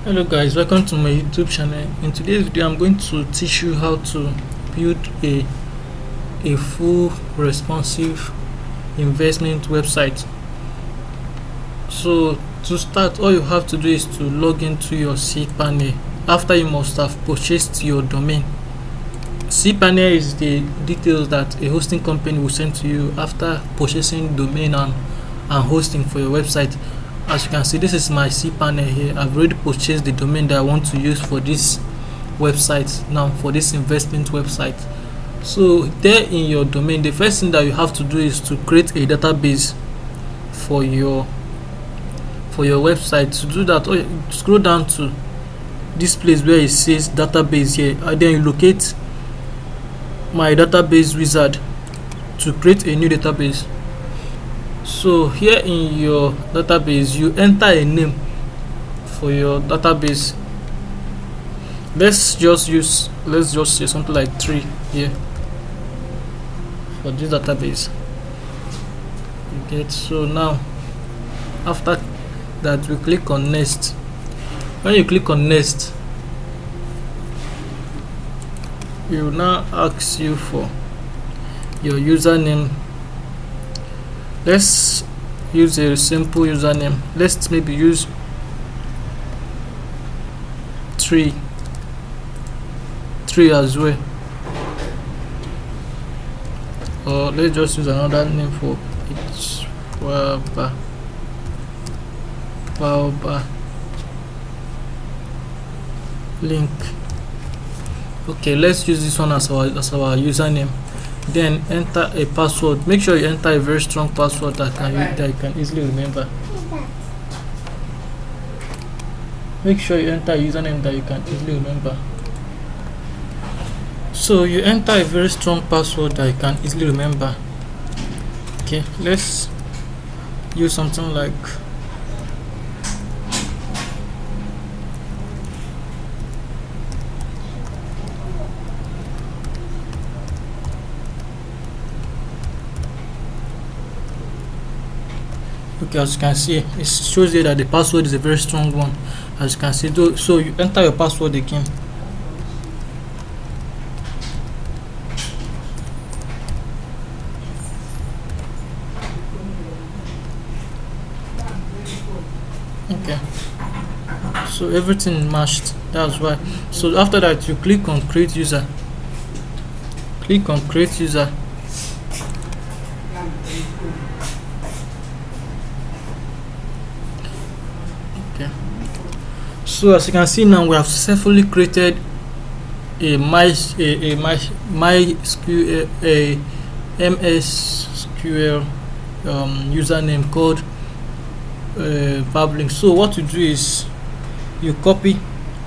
Hello guys, welcome to my YouTube channel. In today's video I'm going to teach you how to build a full responsive investment website. So to start, all you have to do is to log into your cPanel after you must have purchased your domain. cPanel is the details that a hosting company will send to you after purchasing domain and hosting for your website. As you can see, this is my cPanel here. I've already purchased the domain that I want to use for this website now, for this investment website. So there in your domain, the first thing that you have to do is to create a database for your website. To do that, scroll down to this place where it says database here, and then you locate my database wizard to create a new database. So here in your database, you enter a name for your database. Let's just say something like 3 here for this database. You get? So now after that, we click on next. When you click on next, it will now ask you for your username. Let's use a simple username. Let's maybe use 3 as well, or let's just use another name for it. Baobab link. Okay, let's use this one as our username. Then enter a password. Make sure you enter a very strong password that you can easily remember. Make sure you enter a username that you can easily remember. So you enter a very strong password that you can easily remember. Okay, let's use something like as you can see, it shows here that the password is a very strong one, as you can see. So you enter your password again. Okay, so everything matched. That's why. So after that, you click on create user. Okay, so as you can see now, we have successfully created a MySQL username called public. So what you do is you copy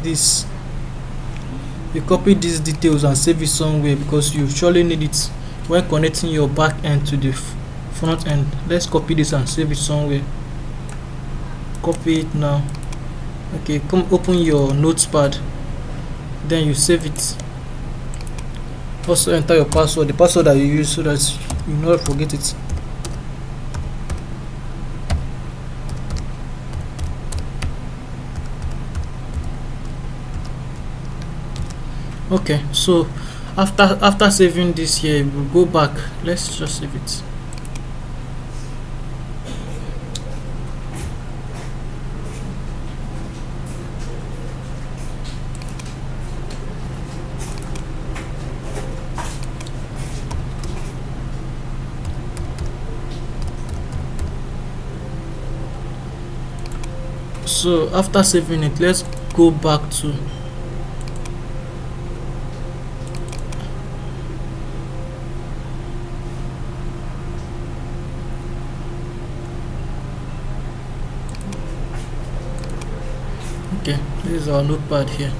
these details and save it somewhere, because you surely need it when connecting your back end to the front end. Let's copy this and save it somewhere. Copy it now. Okay, come open your notepad, then you save it. Also enter your password, the password that you use, so that you never forget it. Okay, so after saving this here, we'll go back. Let's just save it. So after saving it, let's go back to okay, this is our notepad here.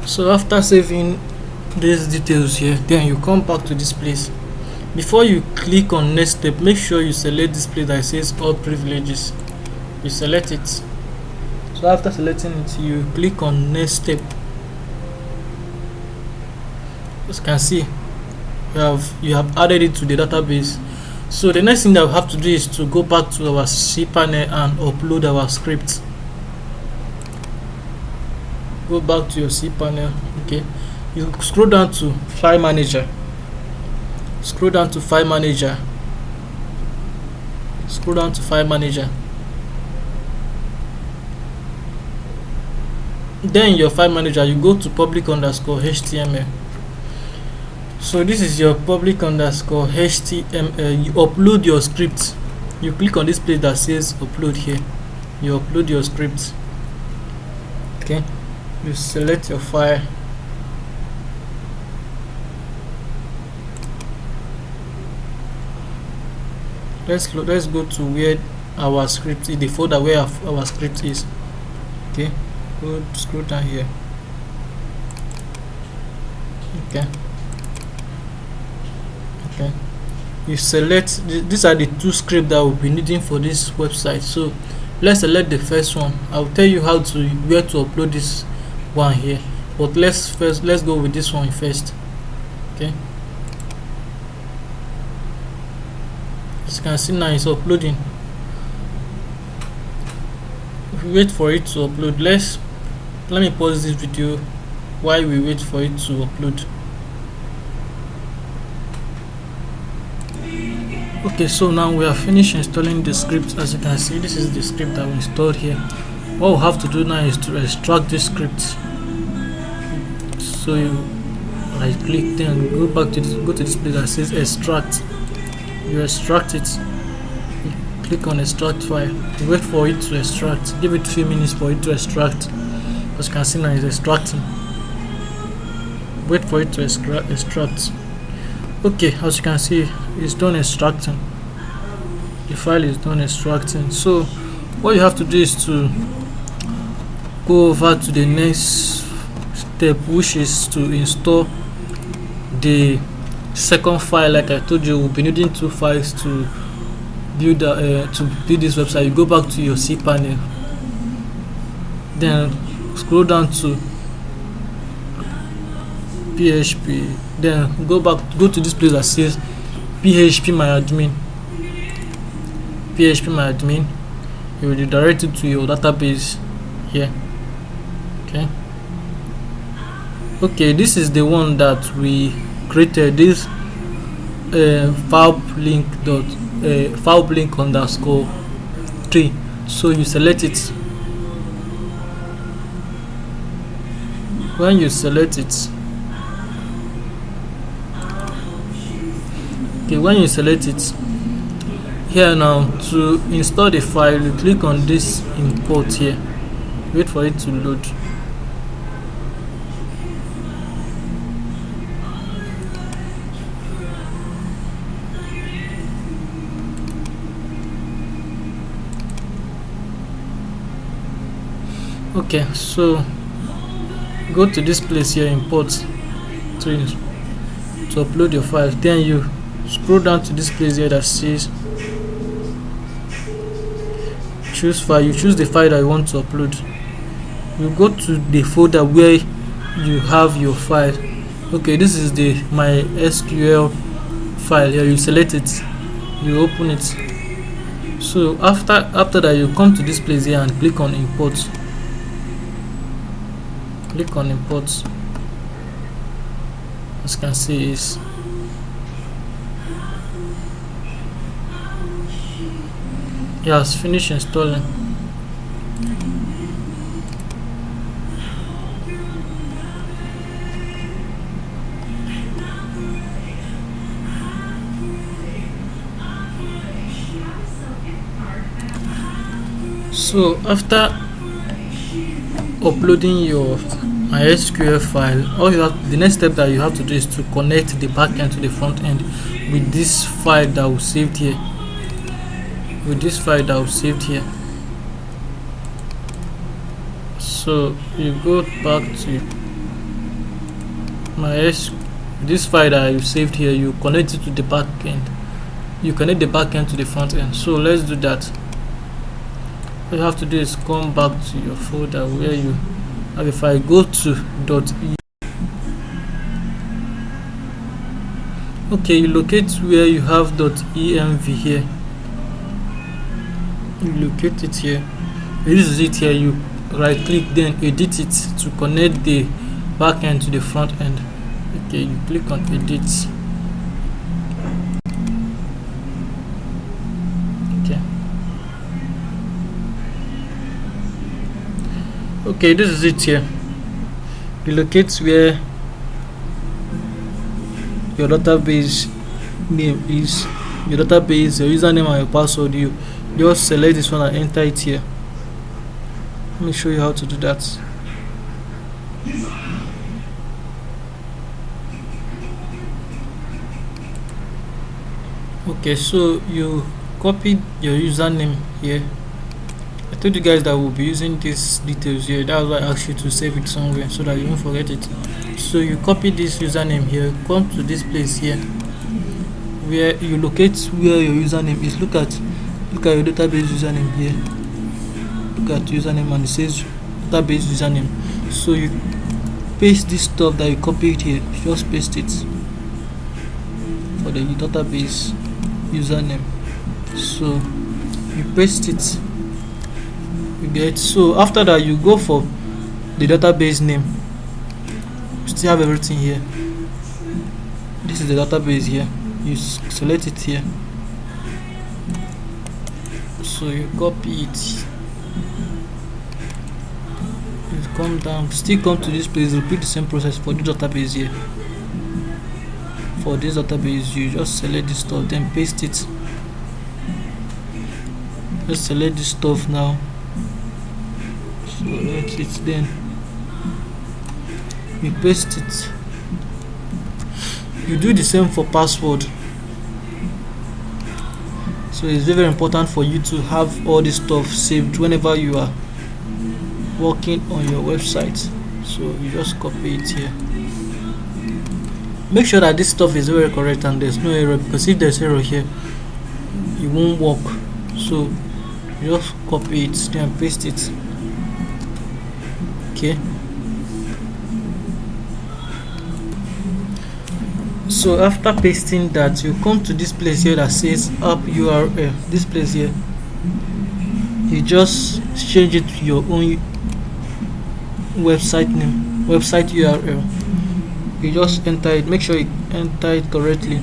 So after saving these details here, then you come back to this place. Before you click on next step, make sure you select this place that says all privileges. You select it. So after selecting it, you click on next step. As you can see, you have added it to the database. So the next thing that we have to do is to go back to our cPanel and upload our script. Go back to your cPanel. Okay, you scroll down to File Manager. Scroll down to File Manager. Scroll down to File Manager. Then in your File Manager, you go to public_html. So this is your public_html. You upload your script. You click on this place that says upload here. You upload your script. Okay, you select your file. Let's go to where our script is, the folder where our script is. Okay, go scroll down here. Okay, you select these are the two scripts that we'll be needing for this website. So let's select the first one. I'll tell you where to upload this one here, but let's go with this one first. Okay, as you can see now, it's uploading. If we wait for it to upload, let me pause this video while we wait for it to upload. Okay, so now we are finished installing the script. As you can see, this is the script that we installed here. What we have to do now is to extract this script. So you right click, then go to this place that says extract. You extract it. You click on extract file. You wait for it to extract. Give it a few minutes for it to extract. As you can see now, it's extracting. Wait for it to extract. Okay, as you can see, it's done extracting. The file is done extracting. So what you have to do is to go over to the next step, which is to install the second file. Like I told you, we'll be needing two files to build this website. You go back to your cPanel, then scroll down to PHP, then go to this place that says phpMyAdmin. phpMyAdmin, you will redirect it to your database here. Okay, this is the one that we created, this file_blink_3. So you select it. When you select it, here now, to install the file, you click on this import here. Wait for it to load. Okay, so go to this place here, import, to upload your file. Then you scroll down to this place here that says choose file. You choose the file that you want to upload. You go to the folder where you have your file. Okay, this is the MySQL file here. You select it, you open it. So after that, you come to this place here and click on import. Click on import. As you can see, it has finished installing. So after uploading your MySQL file, the next step that you have to do is to connect the back end to the front end with this file that we saved here. So you go back to this file that you saved here. You connect it to the back end. You connect the back end to the front end. So let's do that. What you have to do is come back to your folder where you have a file. Go to Okay, you locate where you have .env here. You locate it here. This is it here. You right click, then edit it to connect the back end to the front end. Okay, you click on edit. Okay, this is it here. You locate where your database name is, your database, your username and your password. You just select this one and enter it here. Let me show you how to do that. Okay, so you copy your username here. I told you guys that we'll be using these details here. That's why I asked you to save it somewhere so that you won't forget it. So you copy this username here, come to this place here where you locate where your username is. Look at your database username here. Look at username and it says database username. So you paste this stuff that you copied here, just paste it for the database username. So you paste it, you get. So after that you go for the database name. You still have everything here. This is the database here. You select it here, so you copy it, you come down, still come to this place, repeat the same process for the database here. For this database you just select this stuff, then paste it. Just select this stuff now, select it, then you paste it. You do the same for password. So it's very important for you to have all this stuff saved whenever you are working on your website. So you just copy it here. Make sure that this stuff is very correct and there's no error, because if there's error here it won't work. So you just copy it, then paste it. Okay, so after pasting that, you come to this place here that says app URL. This place here, you just change it to your own website name, website URL. You just enter it, make sure you enter it correctly.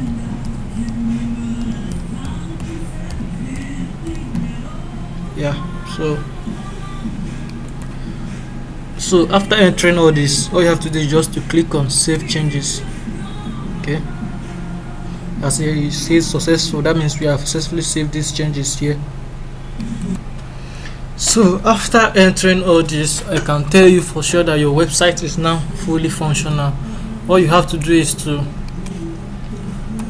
Yeah, so after entering all this, all you have to do is just to click on save changes. Okay, as it says successful, that means we have successfully saved these changes here. So after entering all this, I can tell you for sure that your website is now fully functional. All you have to do is to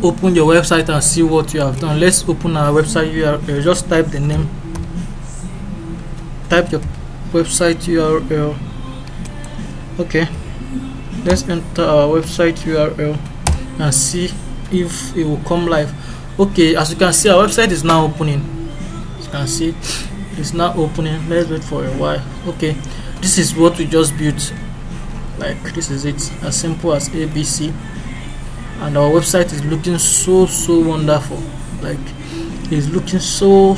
open your website and see what you have done. Let's open our website URL. Just type the name, type your website URL. Okay, let's enter our website URL and see if it will come live. Okay, as you can see, our website is now opening. As you can see, it's now opening. Let's wait for a while. Okay, this is what we just built. Like, this is it, as simple as ABC, and our website is looking so wonderful. Like, it's looking so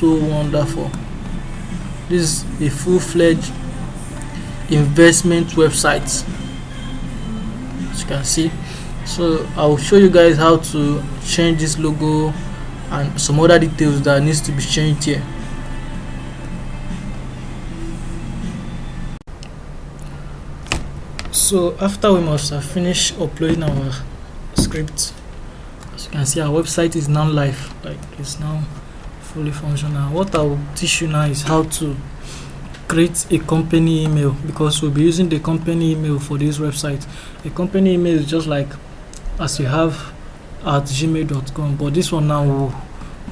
wonderful. This is a full-fledged investment website, as you can see. So I will show you guys how to change this logo and some other details that needs to be changed here. So after we must have finished uploading our script, as you can see, our website is now live. Like, it's now fully functional. What I will teach you now is how to create a company email, because we'll be using the company email for this website. A company email is just like as you have at gmail.com, but this one now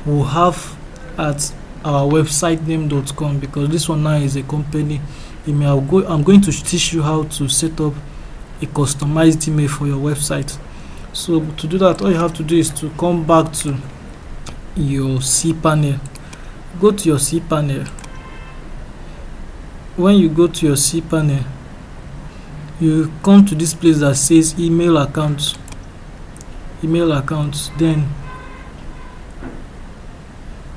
will have at our website name.com, because this one now is a company email. I'm going to teach you how to set up a customized email for your website. So to do that, all you have to do is to come back to your cPanel. Go to your cPanel. When you go to your cPanel, you come to this place that says email account. email account. Then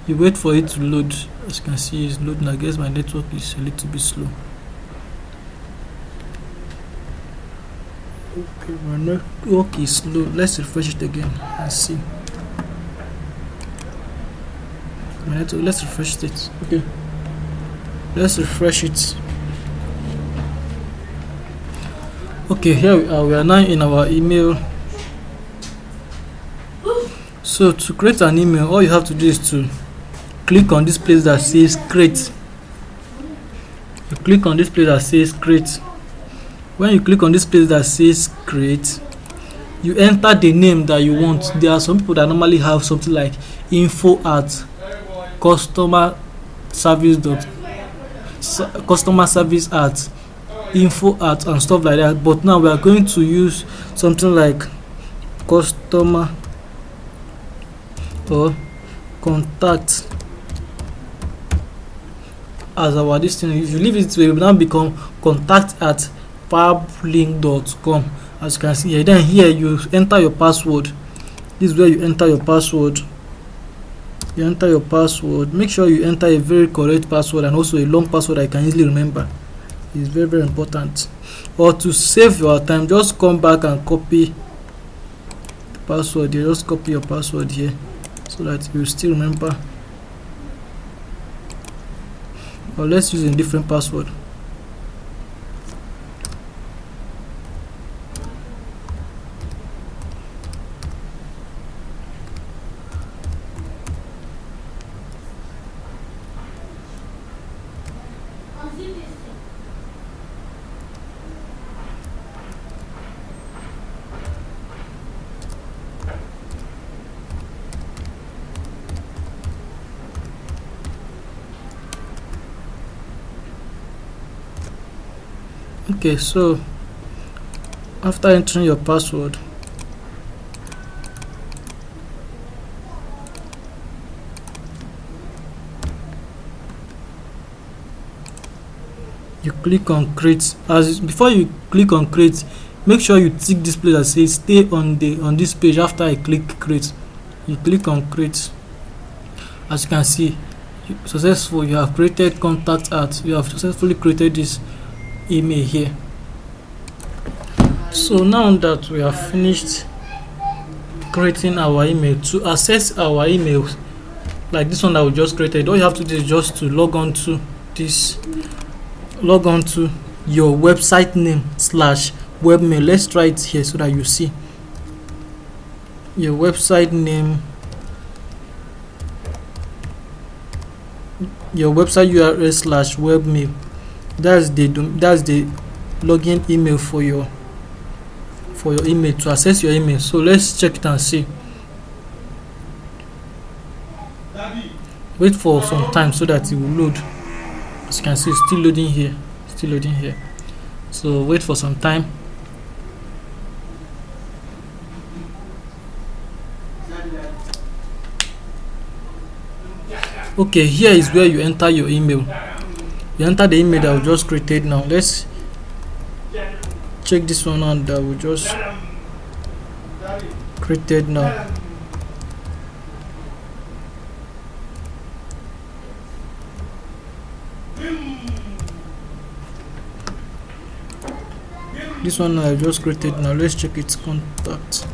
you wait for it to load. As you can see, it's loading. I guess my network is a little bit slow. Okay, my network is slow. Let's refresh it again and see. My network, let's refresh it. Okay, let's refresh it. Okay, here we are. We are now in our email. So to create an email, all you have to do is to click on this place that says create. You click on this place that says create. When you click on this place that says create, you enter the name that you want. There are some people that normally have something like info at customer service at info at and stuff like that. But now we are going to use something like customer or contact as our this thing. If you leave it, it will now become contact at fablink.com. As you can see here, then here you enter your password. This is where you enter your password. You enter your password. Make sure you enter a very correct password and also a long password I can easily remember. It's very, very important. Or to save your time, just come back and copy the password here. Just copy your password here so that you still remember. Or let's use a different password. Okay, so after entering your password, you click on create. Before you click on create, make sure you tick this place that says stay on this page. After I click create, you click on create. As you can see, successful. You have created contact at. You have successfully created this email here. So now that we have finished creating our email, to access our emails like this one that we just created, all you have to do is just to log on to your website name / webmail. Let's try it here so that you see your website name, your website URL / webmail. That's the login email for your email, to access your email. So let's check it and see. Wait for some time so that it will load. As you can see, it's still loading here. So wait for some time. Okay, here is where you enter your email. You enter the email that we just created. Now let's check this one out that we just created now. This one I just created now. Let's check its contact.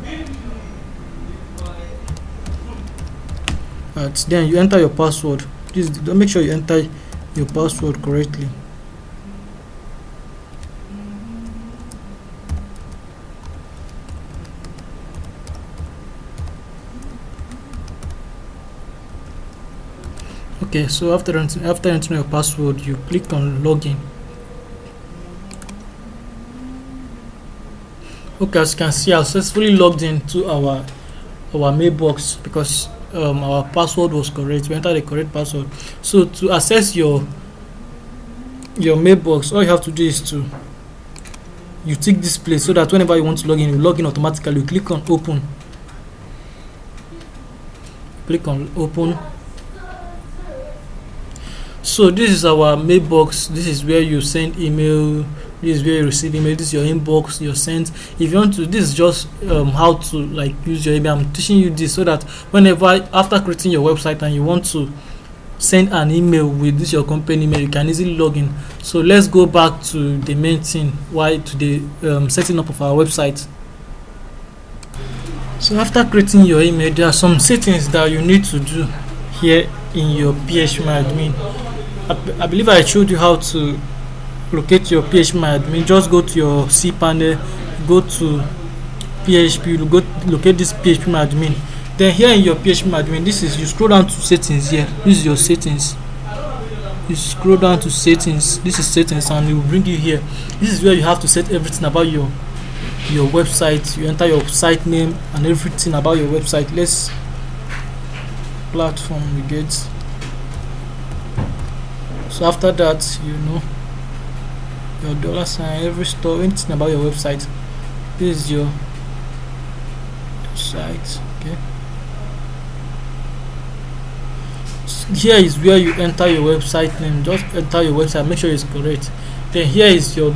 Then you enter your password. Please make sure you enter your password correctly. Okay, so after entering your password, you click on login. Okay, as you can see, I successfully logged into our mailbox because our password was correct. We entered the correct password. So to access your mailbox, all you have to do is to tick this place so that whenever you want to log in, you log in automatically. You click on open. Click on open. So this is our mailbox. This is where you send email, This is where you receive email. This is your inbox, your sent. If you want to, this is just how to like use your email. I'm teaching you this so that whenever after creating your website and you want to send an email with this your company email, you can easily log in. So let's go back to the main thing, why to the setting up of our website. So after creating your email, there are some settings that you need to do here in your PHP admin. I believe I showed you how to locate your PHP admin. Just go to your cPanel, go to PHP, go locate this PHP admin. Then here in your PHP admin, this is, you scroll down to settings here. This is your settings. You scroll down to settings. This is settings, and it will bring you here. This is where you have to set everything about your website. You enter your site name and everything about your website. Let's platform we get. So after that, you know, your dollar sign, every store, anything about your website. This is your site. Okay. Here is where you enter your website name. Just enter your website, make sure it's correct. Then here is your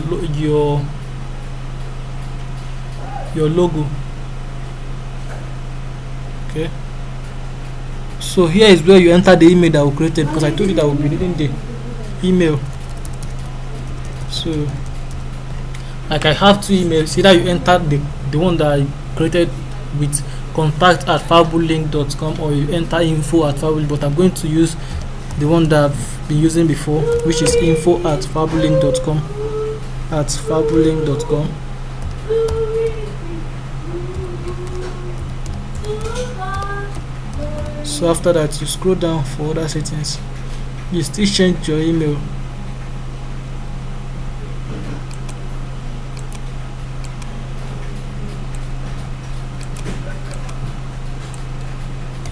logo. Okay, so here is where you enter the email that we created, because I told you that we'll be needing the email. So like I have two emails. Either you enter the one that I created with contact@fabulink.com, or you enter info@fabulink, but I'm going to use the one that I've been using before, which is info@fabulink.com. So after that, you scroll down for other settings. You still change your email.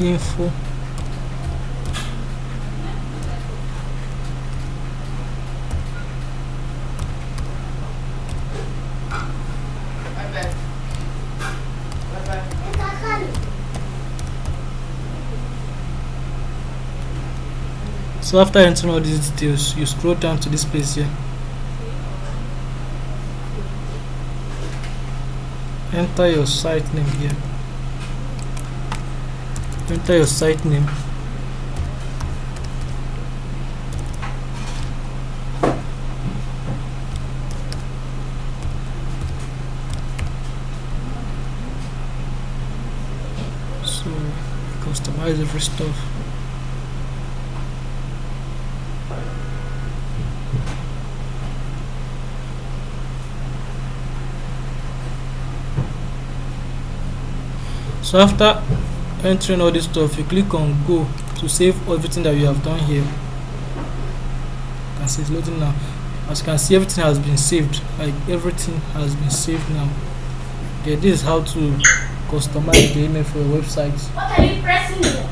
Info. So after entering all these details, you scroll down to this place here. Enter your site name here. Enter your site name. So customize every stuff. So after entering all this stuff, you click on go to save everything that you have done here. You can see it's loading now. As you can see, everything has been saved. Like everything has been saved now. Okay, this is how to customize the email for your website. What are you pressing here?